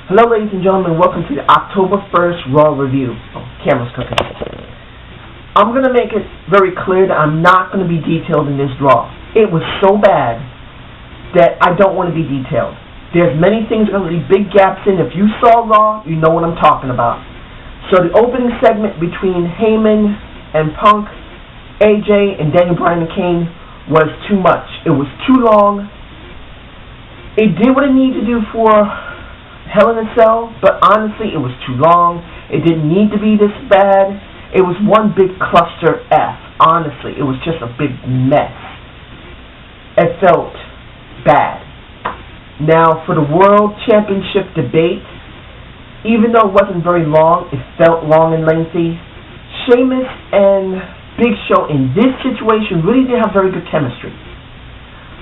Hello, ladies and gentlemen. Welcome to the October 1st Raw Review. Oh, camera's cooking. I'm going to make it very clear that I'm not going to be detailed in this Raw. It was so bad that I don't want to be detailed. There's many things going to be big gaps in. If you saw Raw, you know what I'm talking about. So the opening segment between Heyman and Punk, AJ, and Daniel Bryan and Kane was too much. It was too long. It did what it needed to do for Hell in a Cell, but honestly, it was too long. It didn't need to be this bad. It was one big cluster F. Honestly, it was just a big mess. It felt bad. Now, for the World Championship debate, even though it wasn't very long, it felt long and lengthy. Sheamus and Big Show in this situation really didn't have very good chemistry.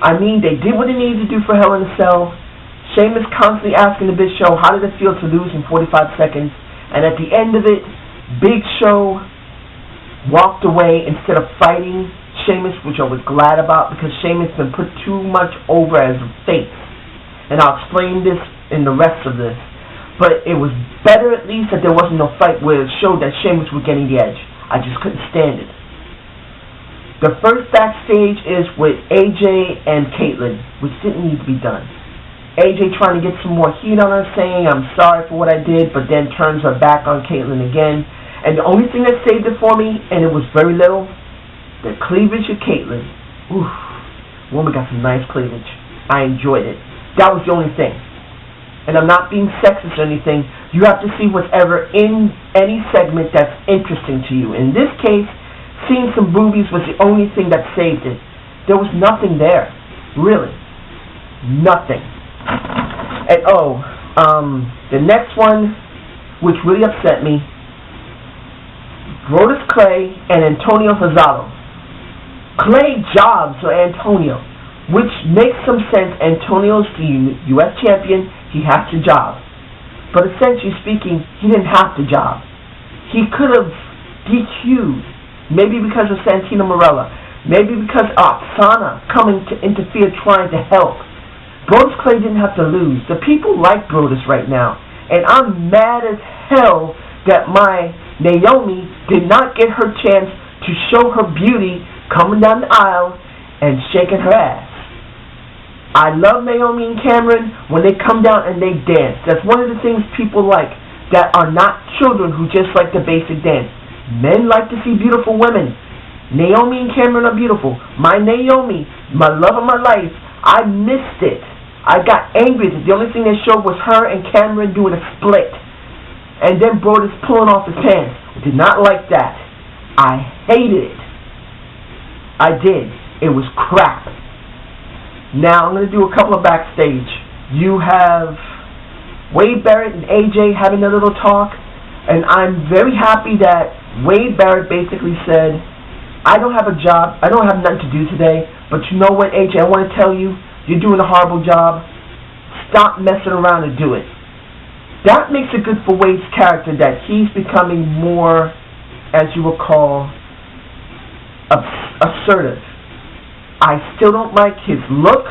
I mean, they did what they needed to do for Hell in a Cell. Sheamus constantly asking the Big Show, how did it feel to lose in 45 seconds? And at the end of it, Big Show walked away instead of fighting Sheamus, which I was glad about because Sheamus been put too much over as a face. And I'll explain this in the rest of this. But it was better at least that there wasn't no fight where it showed that Sheamus was getting the edge. I just couldn't stand it. The first backstage is with AJ and Caitlyn, which didn't need to be done. AJ trying to get some more heat on her, saying, I'm sorry for what I did, but then turns her back on Caitlyn again. And the only thing that saved it for me, and it was very little, the cleavage of Caitlyn. Oof, woman got some nice cleavage. I enjoyed it. That was the only thing. And I'm not being sexist or anything. You have to see whatever in any segment that's interesting to you. In this case, seeing some boobies was the only thing that saved it. There was nothing there. Really. Nothing. And the next one, which really upset me, Brodus Clay and Antonio Cesaro. Clay jobs for Antonio, which makes some sense. Antonio's the U.S. champion. He has to job. But essentially speaking, he didn't have to job. He could have DQ'd, maybe because of Santino Marella, maybe because Oksana coming to interfere trying to help. Brodus Clay didn't have to lose. The people like Brodus right now. And I'm mad as hell that my Naomi did not get her chance to show her beauty coming down the aisle and shaking her ass. I love Naomi and Cameron when they come down and they dance. That's one of the things people like that are not children who just like the basic dance. Men like to see beautiful women. Naomi and Cameron are beautiful. My Naomi, my love of my life, I missed it. I got angry that the only thing they showed was her and Cameron doing a split. And then Brodus pulling off his pants. I did not like that. I hated it. I did. It was crap. Now I'm going to do a couple of backstage. You have Wade Barrett and AJ having a little talk. And I'm very happy that Wade Barrett basically said, I don't have a job. I don't have nothing to do today. But you know what, AJ, I want to tell you, you're doing a horrible job. Stop messing around and do it. That makes it good for Wade's character that he's becoming more, as you will call, assertive. I still don't like his look.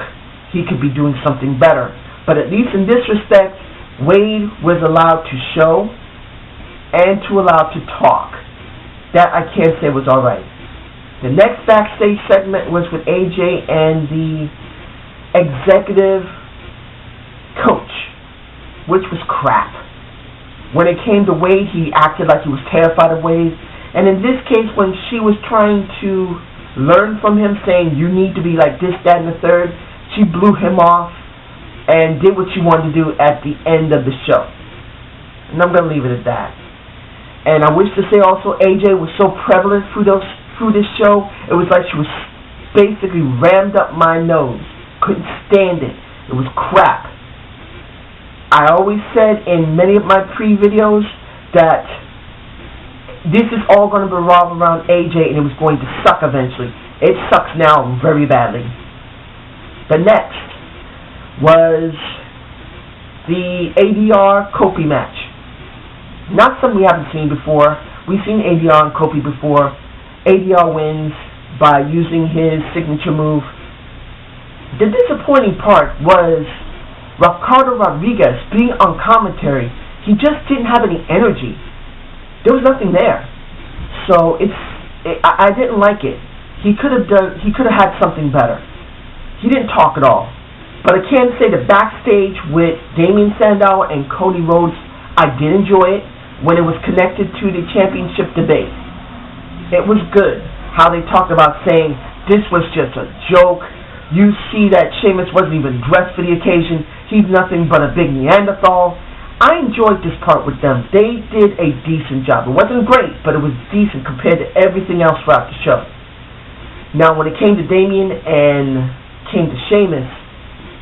He could be doing something better. But at least in this respect, Wade was allowed to show and to allow to talk. That I can't say was alright. The next backstage segment was with AJ and the executive coach, which was crap. When it came to Wade, he acted like he was terrified of Wade. And in this case, when she was trying to learn from him, saying, you need to be like this, that, and the third, she blew him off and did what she wanted to do at the end of the show. And I'm going to leave it at that. And I wish to say also, AJ was so prevalent through this show, it was like she was basically rammed up my nose. Couldn't stand it. It was crap. I always said in many of my pre-videos that this is all going to revolve around AJ and it was going to suck eventually. It sucks now very badly. The next was the ADR Kofi match. Not something we haven't seen before. We've seen ADR and Kofi before. ADR wins by using his signature move. The disappointing part was Ricardo Rodriguez being on commentary, he just didn't have any energy. There was nothing there. So I didn't like it. He could have had something better. He didn't talk at all. But I can say that backstage with Damien Sandow and Cody Rhodes, I did enjoy it when it was connected to the championship debate. It was good how they talked about saying this was just a joke. You see that Sheamus wasn't even dressed for the occasion. He's nothing but a big Neanderthal. I enjoyed this part with them. They did a decent job. It wasn't great, but it was decent compared to everything else throughout the show. Now, when it came to Damien and came to Sheamus,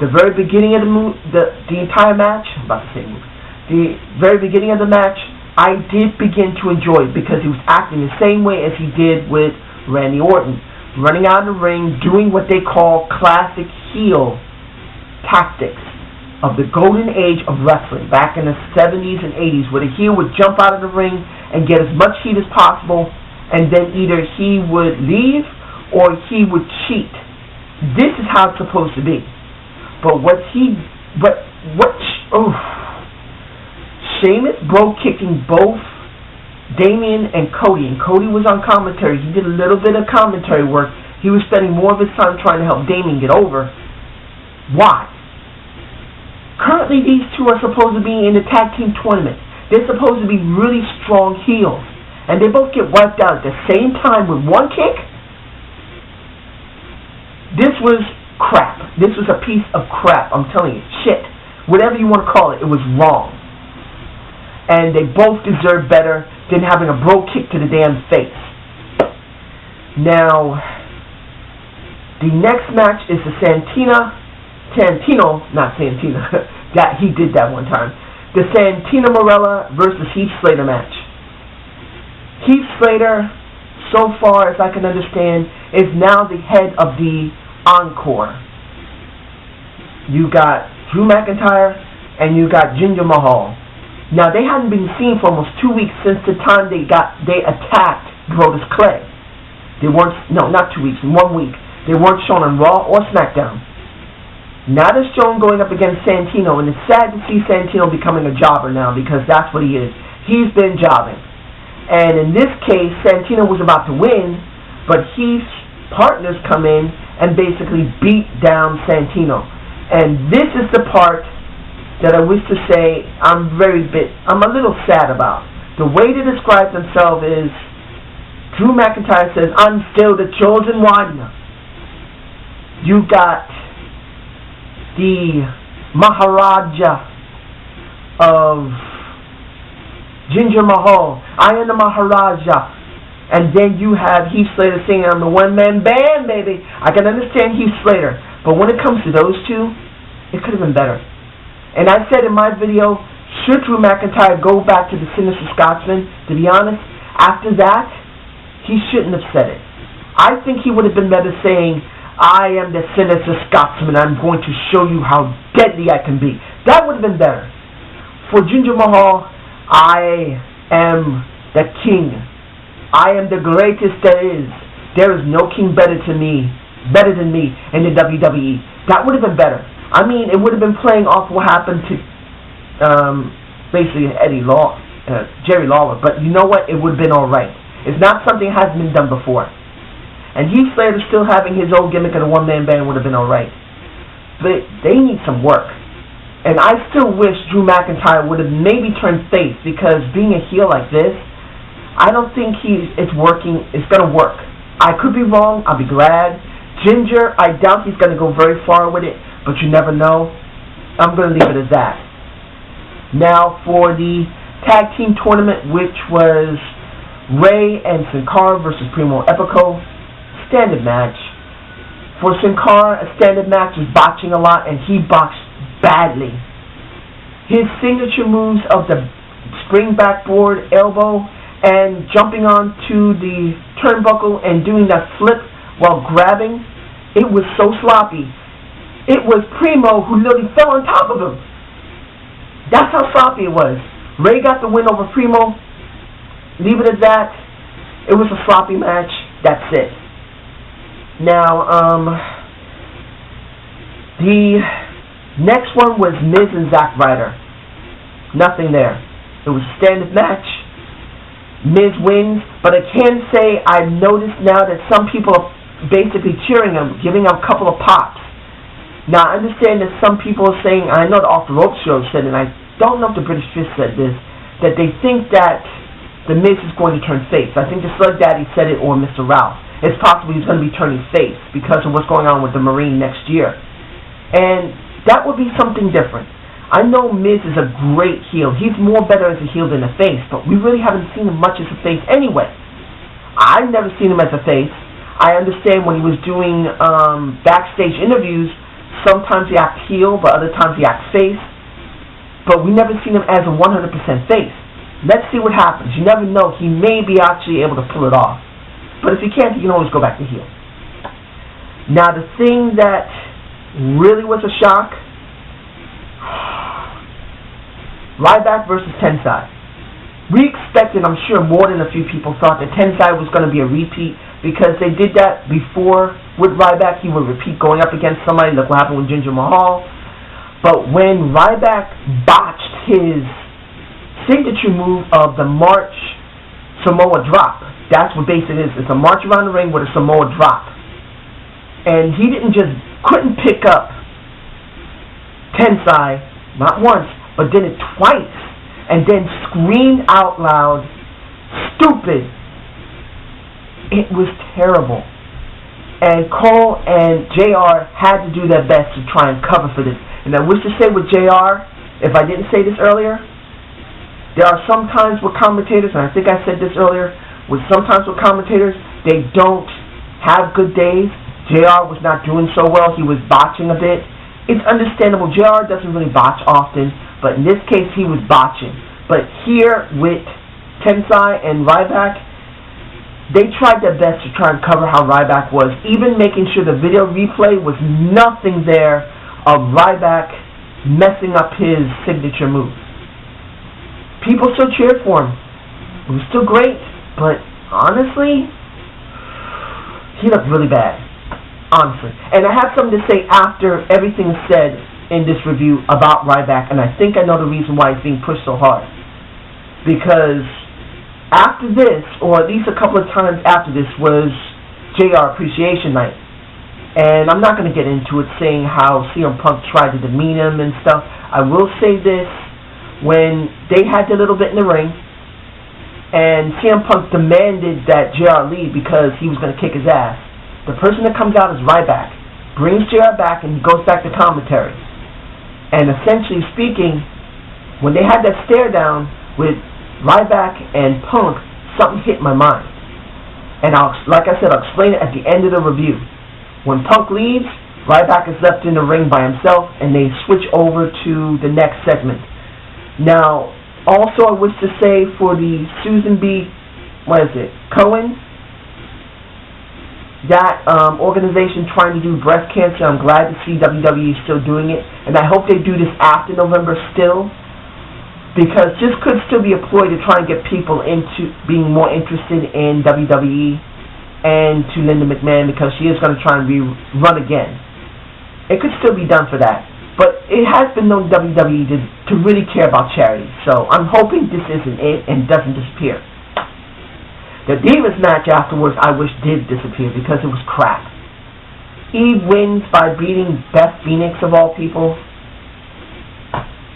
the very beginning of the entire match, I'm about to say the very beginning of the match, I did begin to enjoy it because he was acting the same way as he did with Randy Orton, running out of the ring, doing what they call classic heel tactics of the golden age of wrestling back in the 70s and 80s, where the heel would jump out of the ring and get as much heat as possible, and then either he would leave or he would cheat. This is how it's supposed to be. But Sheamus kicking both Damien and Cody was on commentary. He did a little bit of commentary work. He was spending more of his time trying to help Damien get over. Why? Currently, these two are supposed to be in the tag team tournament. They're supposed to be really strong heels, and they both get wiped out at the same time with one kick. This was crap. This was a piece of crap. I'm telling you, shit. Whatever you want to call it, it was wrong. And they both deserve better than having a bro kick to the damn face. Now, the next match is the that he did that one time. The Santino Marella versus Heath Slater match. Heath Slater, so far as I can understand, is now the head of the Encore. You got Drew McIntyre and you got Jinder Mahal. Now they hadn't been seen for almost 2 weeks since the time they attacked Brodus Clay. Not 2 weeks, in 1 week. They weren't shown on Raw or SmackDown. Now they're shown going up against Santino, and it's sad to see Santino becoming a jobber now because that's what he is. He's been jobbing. And in this case, Santino was about to win, but Heath's partners come in and basically beat down Santino. And this is the part that I wish to say I'm a little sad about. The way they describe themselves is, Drew McIntyre says, "I'm still the chosen one." You got the Maharaja of Jinder Mahal. "I am the Maharaja." And then you have Heath Slater singing, "I'm the one-man band, baby." I can understand Heath Slater, but when it comes to those two, it could have been better. And I said in my video, should Drew McIntyre go back to the Sinister Scotsman? To be honest, after that, he shouldn't have said it. I think he would have been better saying, "I am the Sinister Scotsman. I'm going to show you how deadly I can be." That would have been better. For Jinder Mahal, "I am the king. I am the greatest there is. There is no king better than me in the WWE." That would have been better. I mean, it would have been playing off what happened to basically Jerry Lawler. But you know what? It would have been all right. It's not something that hasn't been done before. And Heath Slater still having his old gimmick of the one-man band would have been alright. But they need some work. And I still wish Drew McIntyre would have maybe turned face, because being a heel like this, I don't think it's going to work. I could be wrong. I'll be glad. Ginger, I doubt he's going to go very far with it, but you never know. I'm going to leave it as that. Now for the tag team tournament, which was Ray and Sin Cara versus Primo Epico. Standard match. For Sin Cara, a standard match is botching a lot, and he botched badly. His signature moves of the spring backboard elbow and jumping onto the turnbuckle and doing that flip while grabbing, it was so sloppy. It was Primo who literally fell on top of him. That's how sloppy it was. Ray got the win over Primo. Leave it at that. It was a sloppy match. That's it. Now, the Next one was Miz and Zack Ryder. Nothing there. It was a standard match. Miz wins, but I can say I've noticed now that some people are basically cheering him, giving him a couple of pops. Now, I understand that some people are saying, I know the Off the Rope show said, and I don't know if the British Fist said this, that they think that the Miz is going to turn face. I think the Slug Daddy said it, or Mr. Ralph. It's possible he's going to be turning face because of what's going on with the Marine next year. And that would be something different. I know Miz is a great heel. He's more better as a heel than a face, but we really haven't seen him much as a face anyway. I've never seen him as a face. I understand when he was doing backstage interviews, sometimes he acts heel, but other times he acts face. But we never seen him as a 100% face. Let's see what happens. You never know. He may be actually able to pull it off. But if he can't, he can always go back to heel. Now, the thing that really was a shock, RYBACK versus Tensai. We expected, I'm sure more than a few people thought, that Tensai was going to be a repeat because they did that before with RYBACK. He would repeat going up against somebody. Look what happened with Ginger Mahal. But when RYBACK botched his signature move of the March Samoa drop, that's what basically it is. It's a march around the ring with a Samoa drop. And he couldn't pick up Tensai, not once, but did it twice, and then screamed out loud, "Stupid!" It was terrible. And Cole and JR had to do their best to try and cover for this. And I wish to say with JR, if I didn't say this earlier, there are some times with commentators, and I think I said this earlier, sometimes with commentators, they don't have good days. JR was not doing so well. He was botching a bit. It's understandable. JR doesn't really botch often, but in this case, he was botching. But here with Tensai and RYBACK, they tried their best to try and cover how RYBACK was, even making sure the video replay was nothing there of RYBACK messing up his signature move. People still cheered for him. It was still great, but honestly, he looked really bad. Honestly. And I have something to say after everything is said in this review about RYBACK, and I think I know the reason why he's being pushed so hard. Because after this, or at least a couple of times after this, was JR Appreciation Night. And I'm not going to get into it saying how CM Punk tried to demean him and stuff. I will say this, when they had their little bit in the ring, and CM Punk demanded that JR leave because he was going to kick his ass, the person that comes out is RYBACK, brings JR back, and he goes back to commentary. And essentially speaking, when they had that stare down with RYBACK and Punk, something hit my mind. And like I said, I'll explain it at the end of the review. When Punk leaves, RYBACK is left in the ring by himself, and they switch over to the next segment. Now, also I wish to say for the Susan B. Cohen, that organization trying to do breast cancer, I'm glad to see WWE still doing it, and I hope they do this after November still, because this could still be a ploy to try and get people into being more interested in WWE and to Linda McMahon, because she is going to try and run again. It could still be done for that, but it has been known WWE to really care about charity, so I'm hoping this isn't it and doesn't disappear. The Divas match afterwards, I wish did disappear because it was crap. Eve wins by beating Beth Phoenix of all people.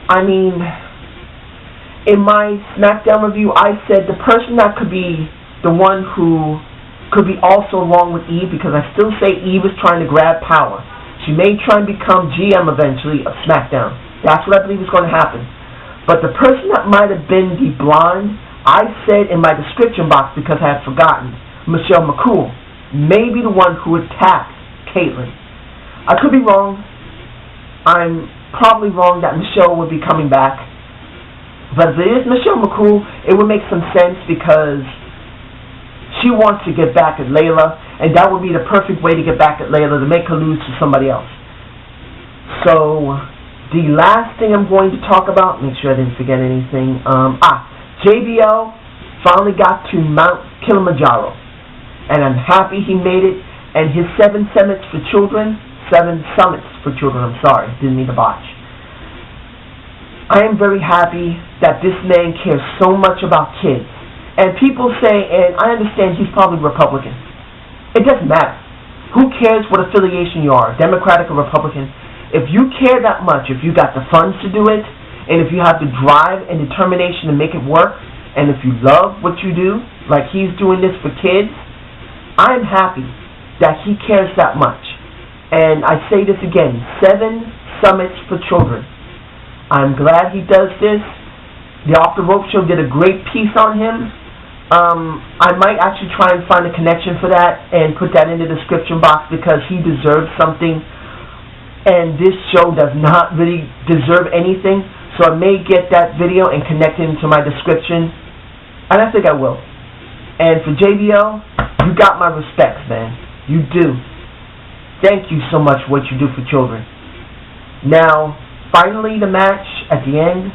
I mean, in my SmackDown review, I said the person that could be the one who could be also along with Eve, because I still say Eve is trying to grab power. She may try and become GM eventually of SmackDown. That's what I believe is going to happen. But the person that might have been the blonde, I said in my description box because I had forgotten, Michelle McCool, may be the one who attacked Caitlyn. I could be wrong. I'm probably wrong that Michelle would be coming back. But if it is Michelle McCool, it would make some sense because she wants to get back at Layla, and that would be the perfect way to get back at Layla, to make her lose to somebody else. So, the last thing I'm going to talk about, make sure I didn't forget anything, JBL finally got to Mount Kilimanjaro, and I'm happy he made it, and his 7 summits for children 7 summits for children, I'm sorry, didn't mean to botch. I am very happy that this man cares so much about kids. And people say, and I understand he's probably Republican. It doesn't matter. Who cares what affiliation you are, Democratic or Republican? If you care that much, if you got the funds to do it, and if you have the drive and determination to make it work, and if you love what you do, like he's doing this for kids, I'm happy that he cares that much. And I say this again, 7 summits for children. I'm glad he does this. The Off the Rope Show did a great piece on him. I might actually try and find a connection for that and put that in the description box because he deserves something. And this show does not really deserve anything. So I may get that video and connect it into my description. And I think I will. And for JBL, you got my respects, man. You do. Thank you so much for what you do for children. Now, finally the match at the end.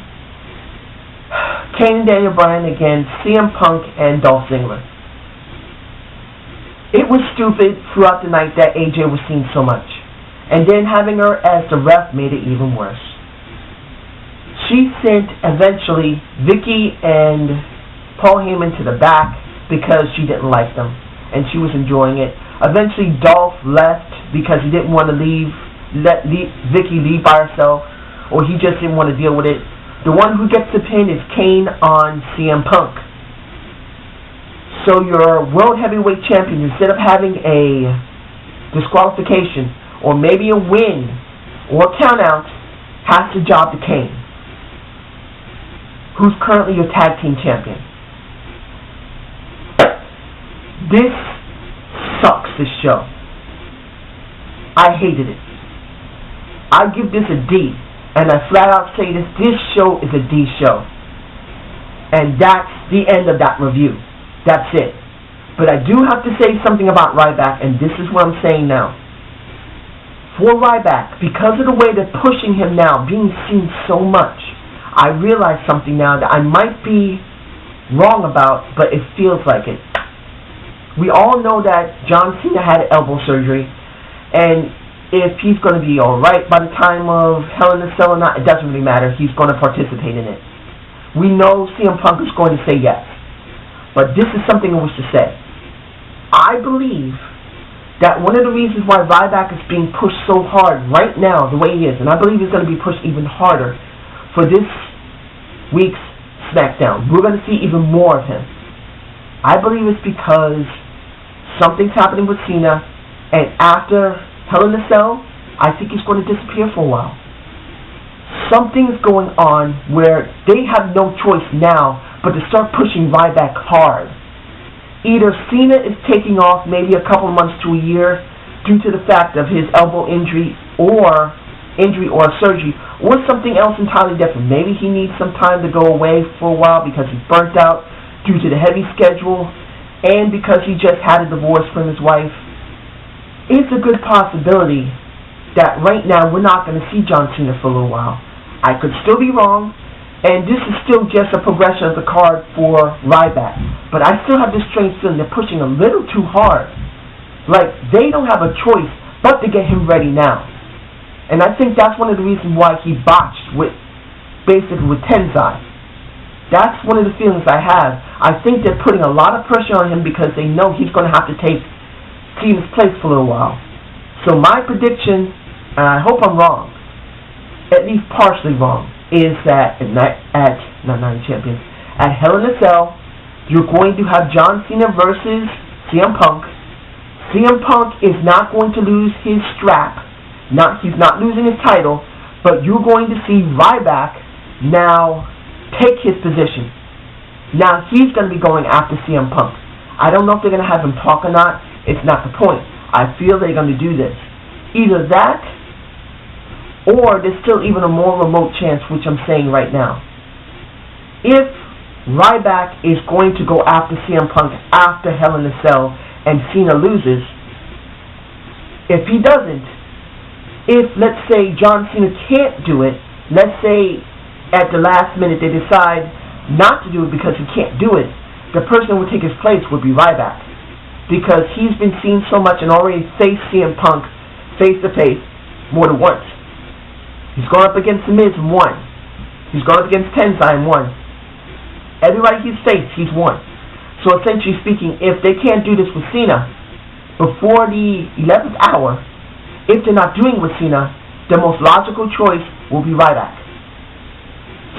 Kane and Daniel Bryan against CM Punk and Dolph Ziggler. It was stupid throughout the night that AJ was seen so much. And then having her as the ref made it even worse. She sent, eventually, Vicky and Paul Heyman to the back because she didn't like them. And she was enjoying it. Eventually, Dolph left because he didn't want to let Vicky leave by herself. Or he just didn't want to deal with it. The one who gets the pin is Kane on CM Punk. So your World Heavyweight Champion, instead of having a disqualification or maybe a win or a countout, has to job to Kane, who's currently your Tag Team Champion. This sucks, this show. I hated it. I give this a D. And I flat out say this show is a D show. And that's the end of that review. That's it. But I do have to say something about RYBACK, and this is what I'm saying now. For RYBACK, because of the way they're pushing him now, being seen so much, I realize something now that I might be wrong about, but it feels like it. We all know that John Cena had elbow surgery, and if he's going to be alright by the time of Hell in a Cell or not, it doesn't really matter. He's going to participate in it. We know CM Punk is going to say yes. But this is something I wish to say. I believe that one of the reasons why RYBACK is being pushed so hard right now, the way he is, and I believe he's going to be pushed even harder for this week's SmackDown. We're going to see even more of him. I believe it's because something's happening with Cena, and after Hell in a Cell, I think he's going to disappear for a while. Something's going on where they have no choice now but to start pushing RYBACK hard. Either Cena is taking off maybe a couple months to a year due to the fact of his elbow injury or surgery, or something else entirely different. Maybe he needs some time to go away for a while because he's burnt out due to the heavy schedule and because he just had a divorce from his wife. It's a good possibility that right now we're not going to see John Cena for a little while. I could still be wrong, and this is still just a progression of the card for RYBACK. But I still have this strange feeling they're pushing a little too hard. Like, they don't have a choice but to get him ready now. And I think that's one of the reasons why he botched with Tenzai. That's one of the feelings I have. I think they're putting a lot of pressure on him because they know he's going to have to take Cena's place for a little while. So my prediction, and I hope I'm wrong, at least partially wrong, is that at Hell in a Cell, you're going to have John Cena versus CM Punk. CM Punk is not going to lose his strap. He's not losing his title, but you're going to see RYBACK now take his position. Now he's going to be going after CM Punk. I don't know if they're going to have him talk or not. It's not the point. I feel they're going to do this. Either that, or there's still even a more remote chance, which I'm saying right now. If RYBACK is going to go after CM Punk after Hell in a Cell and Cena loses, if he doesn't, if, let's say, John Cena can't do it, let's say at the last minute they decide not to do it because he can't do it, the person who would take his place would be RYBACK. Because he's been seen so much and already faced CM Punk face-to-face more than once. He's gone up against The Miz and won. He's gone up against Tensai and won. Everybody he's faced, he's won. So essentially speaking, if they can't do this with Cena before the 11th hour, if they're not doing it with Cena, the most logical choice will be RYBACK.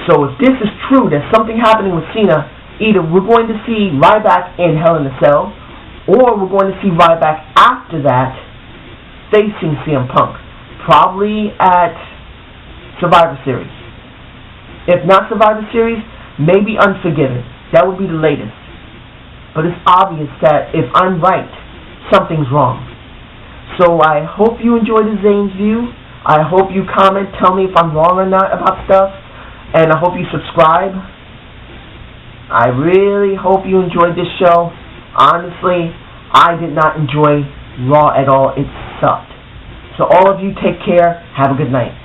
So if this is true, there's something happening with Cena, either we're going to see RYBACK in Hell in a Cell, or we're going to see RYBACK after that facing CM Punk, probably at Survivor Series. If not Survivor Series, maybe Unforgiven. That would be the latest. But it's obvious that if I'm right, something's wrong. So I hope you enjoyed the Zane's View. I hope you comment, tell me if I'm wrong or not about stuff. And I hope you subscribe. I really hope you enjoyed this show. Honestly, I did not enjoy Raw at all. It sucked. So all of you take care. Have a good night.